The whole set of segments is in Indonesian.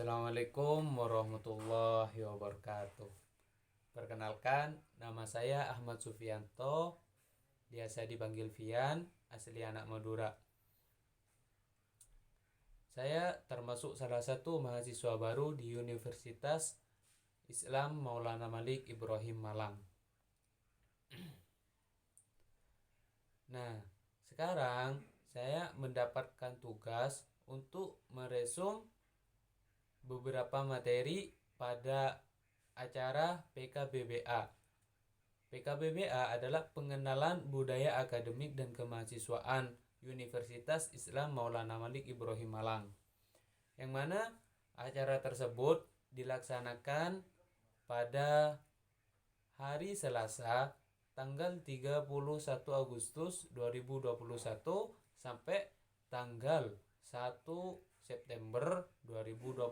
Assalamualaikum warahmatullahi wabarakatuh. Perkenalkan, nama saya Ahmad Sufianto, biasa dipanggil Vian, asli anak Madura. Saya termasuk salah satu mahasiswa baru di Universitas Islam Maulana Malik Ibrahim Malang. Nah, sekarang saya mendapatkan tugas untuk meresum beberapa materi pada acara PKBBA. PKBBA adalah pengenalan budaya akademik dan kemahasiswaan Universitas Islam Maulana Malik Ibrahim Malang, yang mana acara tersebut dilaksanakan pada hari Selasa tanggal 31 Agustus 2021 sampai tanggal 1 September 2021.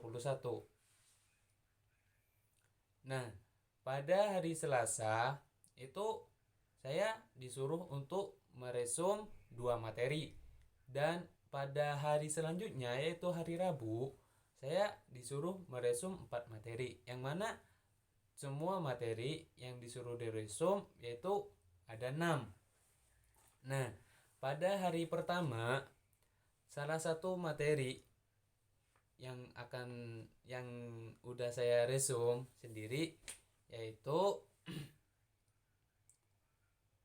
Nah, pada hari Selasa itu saya disuruh untuk meresum 2 materi, dan pada hari selanjutnya yaitu hari Rabu saya disuruh meresum 4 materi, yang mana semua materi yang disuruh diresum yaitu ada 6. Nah, pada hari pertama salah satu materi yang udah saya resum sendiri yaitu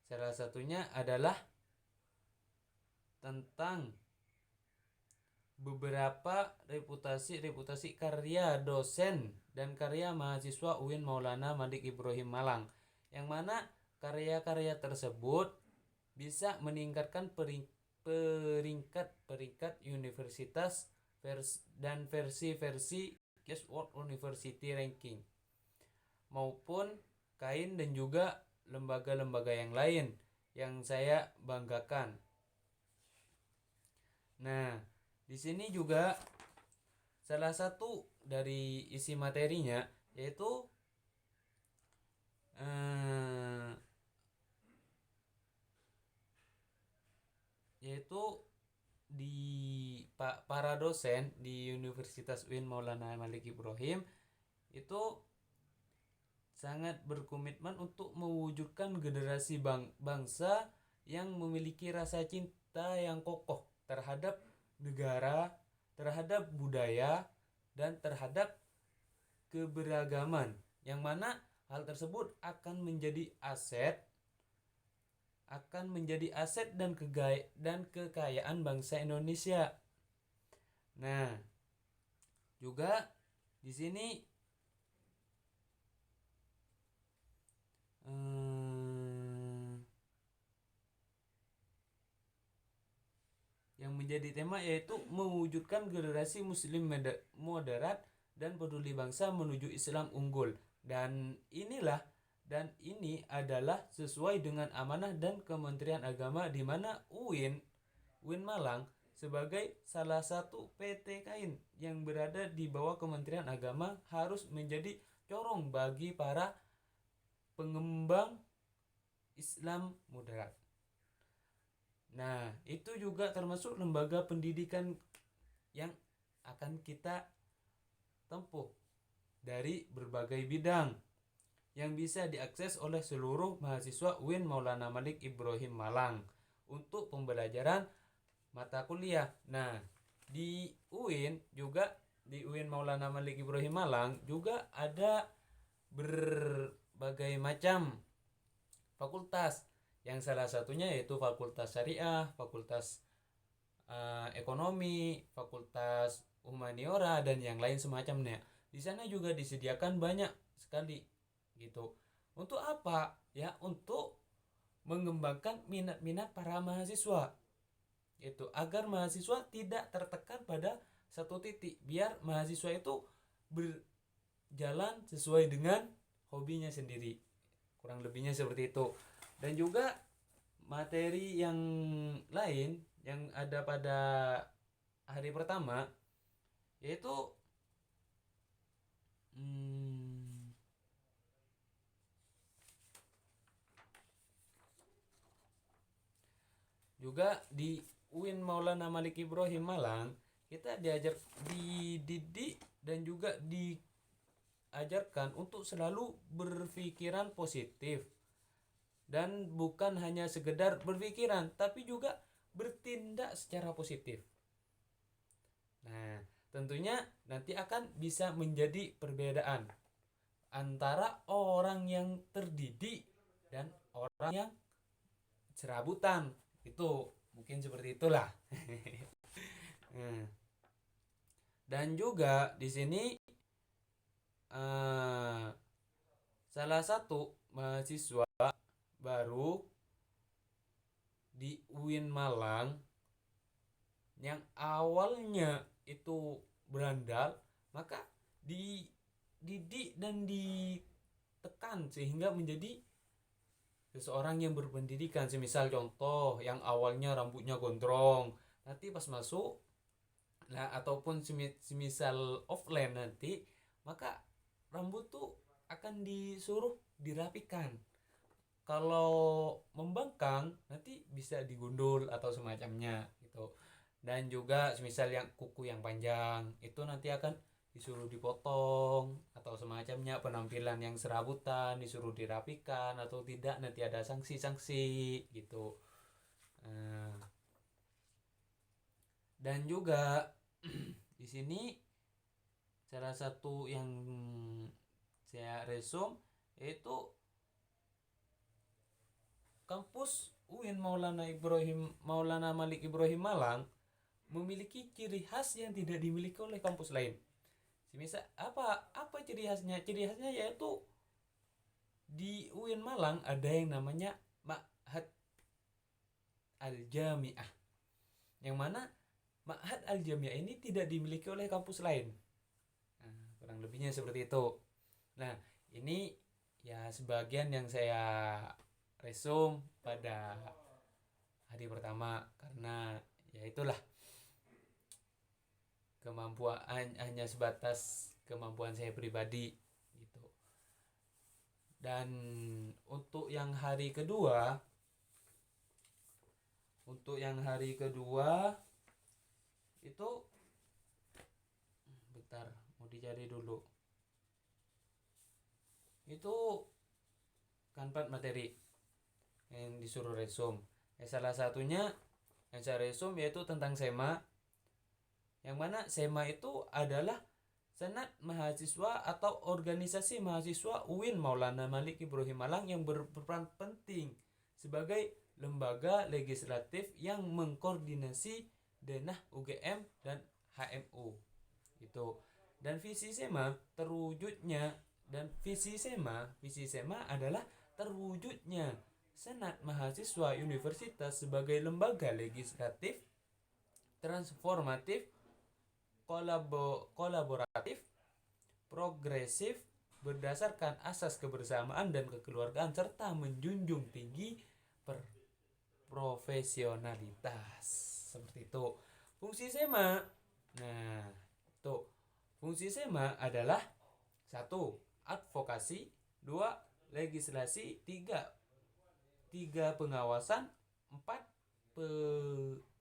salah satunya adalah tentang beberapa reputasi karya dosen dan karya mahasiswa UIN Maulana Malik Ibrahim Malang, yang mana karya-karya tersebut bisa meningkatkan peringkat universitas dan versi Guest World University Ranking maupun kain dan juga lembaga-lembaga yang lain yang saya banggakan. Nah, di sini juga salah satu dari isi materinya yaitu di para dosen di Universitas UIN Maulana Malik Ibrahim itu sangat berkomitmen untuk mewujudkan generasi bangsa yang memiliki rasa cinta yang kokoh terhadap negara, terhadap budaya, dan terhadap keberagaman, yang mana hal tersebut akan menjadi aset dan kekayaan bangsa Indonesia. Nah, juga di sini yang menjadi tema yaitu mewujudkan generasi muslim moderat dan peduli bangsa menuju Islam unggul. Dan ini adalah sesuai dengan amanah dan Kementerian Agama, di mana UIN Malang sebagai salah satu PT Kain yang berada di bawah Kementerian Agama harus menjadi corong bagi para pengembang Islam moderat. Nah, itu juga termasuk lembaga pendidikan yang akan kita tempuh dari berbagai bidang yang bisa diakses oleh seluruh mahasiswa UIN Maulana Malik Ibrahim Malang untuk pembelajaran mata kuliah. Nah, di UIN Maulana Malik Ibrahim Malang juga ada berbagai macam fakultas, yang salah satunya yaitu Fakultas Syariah, Fakultas Ekonomi, Fakultas Humaniora, dan yang lain semacamnya. Di sana juga disediakan banyak sekali gitu. Untuk apa? Ya, untuk mengembangkan minat-minat para mahasiswa. Itu agar mahasiswa tidak tertekan pada satu titik, biar mahasiswa itu berjalan sesuai dengan hobinya sendiri. Kurang lebihnya seperti itu. Dan juga materi yang lain yang ada pada hari pertama yaitu juga di UIN Maulana Malik Ibrahim Malang kita dididik dan juga diajarkan untuk selalu berpikiran positif dan bukan hanya sekedar berpikiran tapi juga bertindak secara positif. Nah, tentunya nanti akan bisa menjadi perbedaan antara orang yang terdidik dan orang yang serabutan. Itu mungkin seperti itulah. Dan juga di sini salah satu mahasiswa baru di UIN Malang yang awalnya itu berandal, maka dididik dan ditekan sehingga menjadi seseorang yang berpendidikan. Semisal contoh yang awalnya rambutnya gondrong, nanti pas masuk nah ataupun semisal offline nanti, maka rambut tuh akan disuruh dirapikan. Kalau membangkang nanti bisa digundul atau semacamnya gitu. Dan juga semisal yang kuku yang panjang itu nanti akan disuruh dipotong atau semacamnya. Penampilan yang serabutan disuruh dirapikan atau tidak, nanti ada sanksi-sanksi gitu. Dan juga di sini salah satu yang saya resume yaitu kampus UIN Maulana Malik Ibrahim Malang memiliki ciri khas yang tidak dimiliki oleh kampus lain. Misal apa ciri khasnya? Ciri khasnya yaitu di UIN Malang ada yang namanya Ma'had Al-Jami'ah. Yang mana Ma'had Al-Jami'ah ini tidak dimiliki oleh kampus lain. Nah, kurang lebihnya seperti itu. Nah, ini ya sebagian yang saya resume pada hari pertama, karena ya itulah kemampuan hanya sebatas kemampuan saya pribadi gitu. Dan untuk yang hari kedua itu bentar, mau dicari dulu. Itu kan 4 materi yang disuruh resume. Salah satunya yang saya resume yaitu tentang SEMA. Yang mana SEMA itu adalah Senat Mahasiswa atau Organisasi Mahasiswa UIN Maulana Malik Ibrahim Malang yang berperan penting sebagai lembaga legislatif yang mengkoordinasi denah UGM dan HMU gitu. Dan visi SEMA adalah terwujudnya Senat Mahasiswa Universitas sebagai lembaga legislatif transformatif, kolaboratif, progresif, berdasarkan asas kebersamaan dan kekeluargaan, serta menjunjung tinggi profesionalitas. Seperti itu fungsi SEMA. Nah, itu fungsi SEMA adalah 1. Advokasi, 2. Legislasi, 3 pengawasan, 4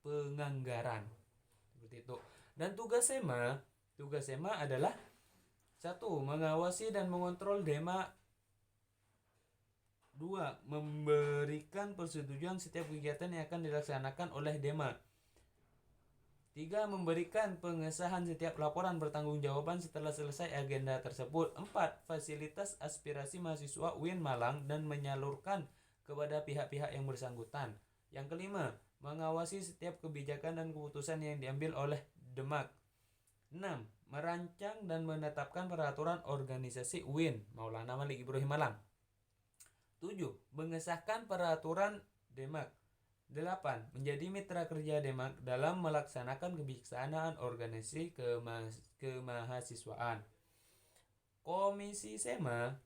penganggaran. Seperti itu. Dan tugas SEMA adalah 1. Mengawasi dan mengontrol DEMA. 2. Memberikan persetujuan setiap kegiatan yang akan dilaksanakan oleh DEMA. 3. Memberikan pengesahan setiap laporan bertanggungjawaban setelah selesai agenda tersebut. 4. Fasilitas aspirasi mahasiswa UIN Malang dan menyalurkan kepada pihak-pihak yang bersangkutan. Yang kelima, mengawasi setiap kebijakan dan keputusan yang diambil oleh DEMAK. 6. Merancang dan menetapkan peraturan organisasi UIN Maulana Malik Ibrahim Malang. 7. Mengesahkan peraturan DEMAK. 8. Menjadi mitra kerja DEMAK dalam melaksanakan kebijaksanaan organisasi kemahasiswaan. Komisi SEMA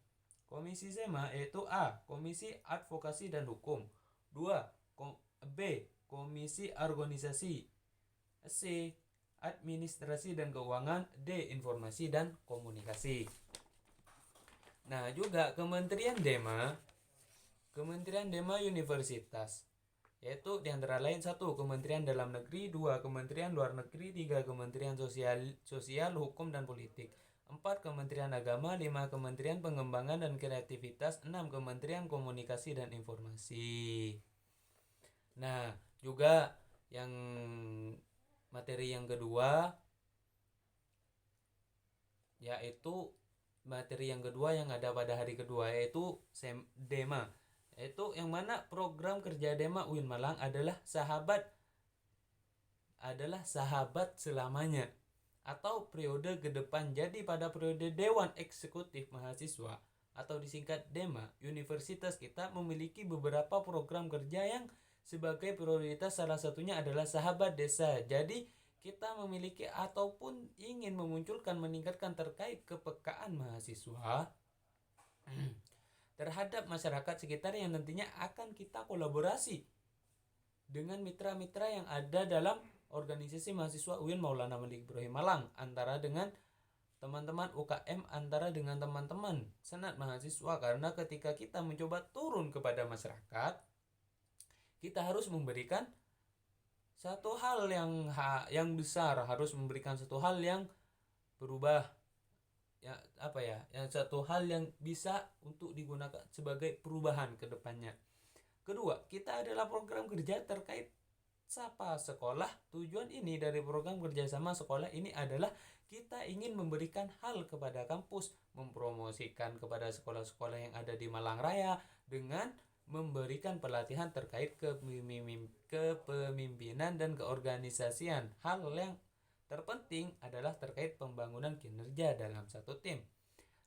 yaitu A. Komisi Advokasi dan Hukum. 2. B. Komisi Organisasi. C. Administrasi dan Keuangan. D. Informasi dan Komunikasi. Nah, juga Kementerian DEMA Universitas. yaitu di antara lain 1. Kementerian Dalam Negeri, 2. Kementerian Luar Negeri, 3. Kementerian Sosial, Hukum dan Politik, 4. Kementerian Agama, 5. Kementerian Pengembangan dan Kreativitas, 6. Kementerian Komunikasi dan Informasi. Nah, juga yang materi yang kedua yaitu yang ada pada hari kedua yaitu Dema, yaitu yang mana program kerja Dema UIN Malang adalah sahabat selamanya atau periode ke depan. Jadi pada periode Dewan Eksekutif Mahasiswa atau disingkat Dema, universitas kita memiliki beberapa program kerja yang sebagai prioritas, salah satunya adalah sahabat desa. Jadi kita memiliki ataupun ingin memunculkan, meningkatkan terkait kepekaan mahasiswa terhadap masyarakat sekitar yang nantinya akan kita kolaborasi dengan mitra-mitra yang ada dalam organisasi mahasiswa UIN Maulana Malik Ibrahim Malang, antara dengan teman-teman UKM, antara dengan teman-teman senat mahasiswa. Karena ketika kita mencoba turun kepada masyarakat, kita harus memberikan satu hal yang besar, harus memberikan satu hal yang berubah, yang satu hal yang bisa untuk digunakan sebagai perubahan ke depannya. Kedua, kita adalah program kerja terkait Sapa Sekolah. Tujuan ini dari program kerjasama sekolah ini adalah kita ingin memberikan hal kepada kampus, mempromosikan kepada sekolah-sekolah yang ada di Malang Raya dengan memberikan pelatihan terkait kepemimpinan dan keorganisasian. Hal yang terpenting adalah terkait pembangunan kinerja dalam satu tim.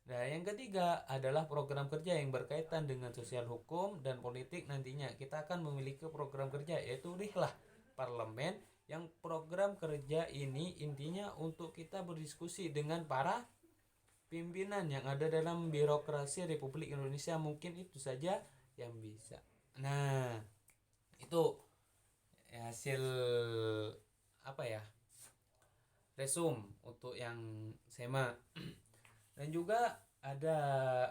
Nah, yang ketiga adalah program kerja yang berkaitan dengan sosial, hukum, dan politik. Nantinya kita akan memiliki program kerja yaitu Rihlah Parlemen, yang program kerja ini intinya untuk kita berdiskusi dengan para pimpinan yang ada dalam birokrasi Republik Indonesia. Mungkin itu saja yang bisa. Nah, itu hasil resum untuk yang SEMA. Dan juga ada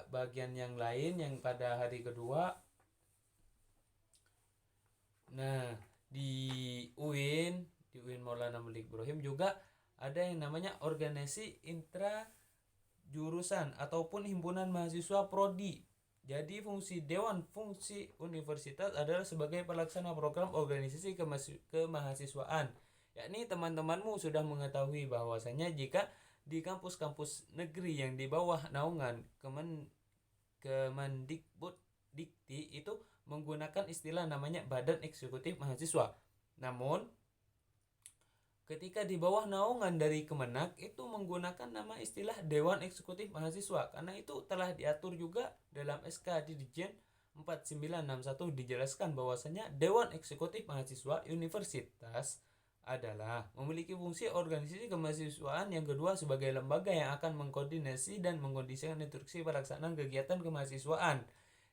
bagian yang lain yang pada hari kedua. Nah, di UIN Maulana Malik Ibrahim juga ada yang namanya organisasi intra jurusan ataupun himpunan mahasiswa prodi. Jadi fungsi universitas adalah sebagai pelaksana program organisasi kemahasiswaan. Yakni teman-temanmu sudah mengetahui bahwasanya jika di kampus-kampus negeri yang di bawah naungan Kemendikbud Dikti itu menggunakan istilah namanya Badan Eksekutif Mahasiswa. Namun ketika di bawah naungan dari Kemenak itu menggunakan nama istilah Dewan Eksekutif Mahasiswa, karena itu telah diatur juga dalam SK Dirjen 4961, dijelaskan bahwasanya Dewan Eksekutif Mahasiswa Universitas adalah memiliki fungsi organisasi kemahasiswaan yang kedua sebagai lembaga yang akan mengkoordinasi dan mengkondisikan instruksi pelaksanaan kegiatan kemahasiswaan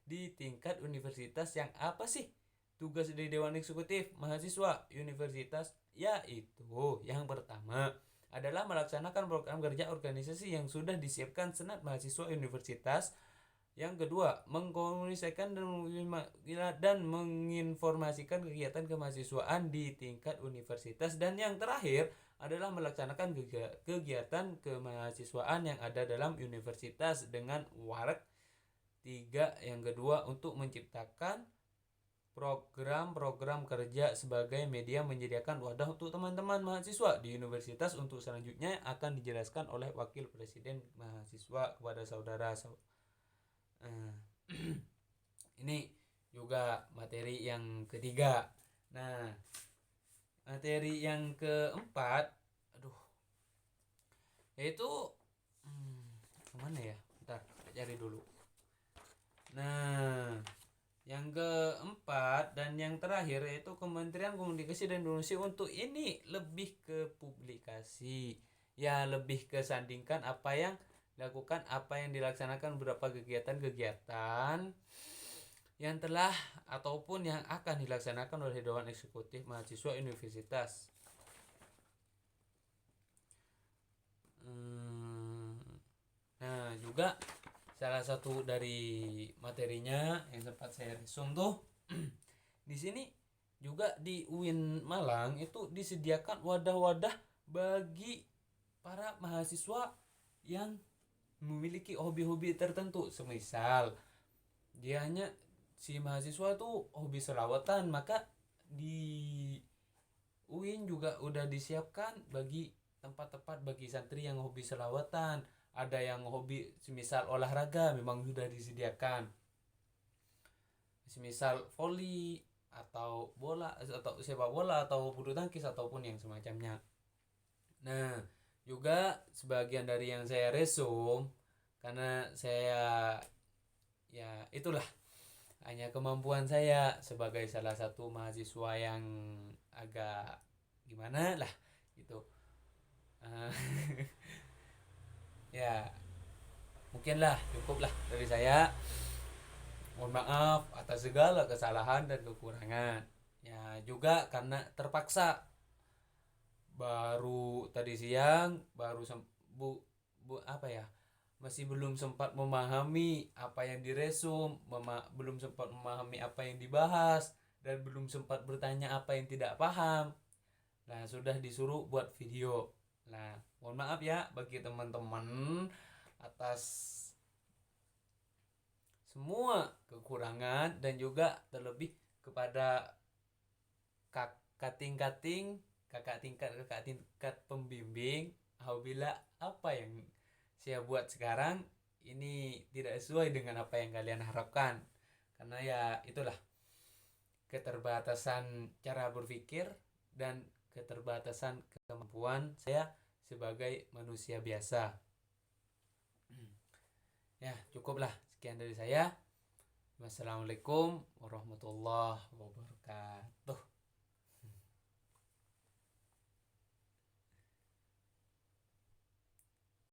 di tingkat universitas. Yang apa sih tugas dari Dewan Eksekutif Mahasiswa Universitas? Yaitu yang pertama adalah melaksanakan program kerja organisasi yang sudah disiapkan Senat Mahasiswa Universitas. Yang kedua, mengkomunikasikan dan menginformasikan kegiatan kemahasiswaan di tingkat universitas. Dan yang terakhir adalah melaksanakan kegiatan kemahasiswaan yang ada dalam universitas dengan warak 3 yang kedua untuk menciptakan program-program kerja sebagai media menyediakan wadah untuk teman-teman mahasiswa di universitas. Untuk selanjutnya akan dijelaskan oleh Wakil Presiden Mahasiswa kepada saudara. Ini juga materi yang ketiga. Nah, materi yang keempat, yaitu kemana ya? Bentar, cari dulu. Nah, yang keempat dan yang terakhir yaitu Kementerian Komunikasi dan Informasi. Untuk ini lebih ke publikasi, ya lebih ke sandingkan apa yang dilakukan, apa yang dilaksanakan, beberapa kegiatan-kegiatan yang telah ataupun yang akan dilaksanakan oleh Dewan Eksekutif Mahasiswa Universitas. Nah, juga salah satu dari materinya yang sempat saya resum tuh di sini juga di UIN Malang itu disediakan wadah-wadah bagi para mahasiswa yang memiliki hobi-hobi tertentu. Semisal dia hanya si mahasiswa itu hobi selawatan, maka di UIN juga udah disiapkan bagi tempat-tempat bagi santri yang hobi selawatan. Ada yang hobi semisal olahraga memang sudah disediakan, semisal voli atau bola atau sepak bola atau bulu tangkis ataupun yang semacamnya. Nah, juga sebagian dari yang saya resume karena saya ya itulah hanya kemampuan saya sebagai salah satu mahasiswa yang agak gimana lah gitu. Eh, ya mungkinlah cukuplah dari saya. Mohon maaf atas segala kesalahan dan kekurangan. Ya juga karena terpaksa baru tadi siang baru bu, apa ya, masih belum sempat memahami apa yang diresum, belum sempat memahami apa yang dibahas, dan belum sempat bertanya apa yang tidak paham. Nah, sudah disuruh buat video. Nah, mohon maaf ya bagi teman-teman atas semua kekurangan dan juga terlebih kepada kating-kating, kakak tingkat pembimbing, apabila apa yang saya buat sekarang ini tidak sesuai dengan apa yang kalian harapkan. Karena ya itulah keterbatasan cara berpikir dan keterbatasan kemampuan saya sebagai manusia biasa. Ya, cukuplah sekian dari saya. Wassalamualaikum warahmatullahi wabarakatuh.